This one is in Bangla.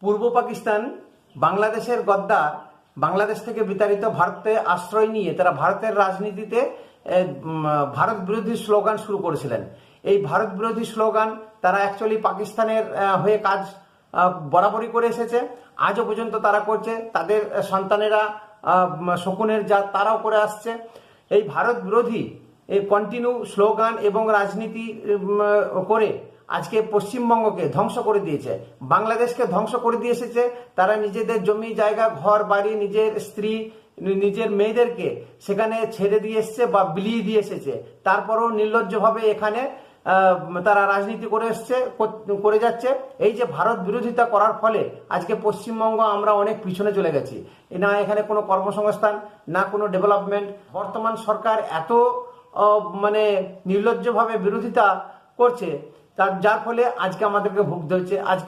পূর্ব পাকিস্তান বাংলাদেশের গদ্দার, বাংলাদেশ থেকে বিতাড়িত ভারতে আশ্রয় নিয়ে তারা ভারতের রাজনীতিতে ভারত বিরোধী স্লোগান শুরু করেছিলেন। এই ভারত বিরোধী স্লোগান তারা অ্যাকচুয়ালি পাকিস্তানের হয়ে কাজ বরাবরই করে এসেছে, আজও পর্যন্ত তারা করছে, তাদের সন্তানেরা শকুনের জাত তারাও করে আসছে। এই ভারত বিরোধী এই কন্টিনিউ স্লোগান এবং রাজনীতি করে আজকে পশ্চিমবঙ্গকে ধ্বংস করে দিয়েছে, বাংলাদেশকে ধ্বংস করে দিয়ে এসেছে। তারা নিজেদের জমি জায়গা ঘর বাড়ি, নিজের স্ত্রী নিজের মেয়েদেরকে সেখানে ছেড়ে দিয়ে এসছে বা বিলিয়ে দিয়ে এসেছে। তারপরেও নির্লজ্জভাবে এখানে তারা রাজনীতি করে যাচ্ছে। এই যে ভারত বিরোধিতা করার ফলে আজকে পশ্চিমবঙ্গ আমরা অনেক পিছনে চলে গেছি। না এখানে কোনো কর্মসংস্থান, না কোনো ডেভেলপমেন্ট। বর্তমান সরকার এত নির্লজ্জভাবে বিরোধিতা করছে, যার ফলে আজকে আমাদেরকে ভুগতে হচ্ছে। আজকে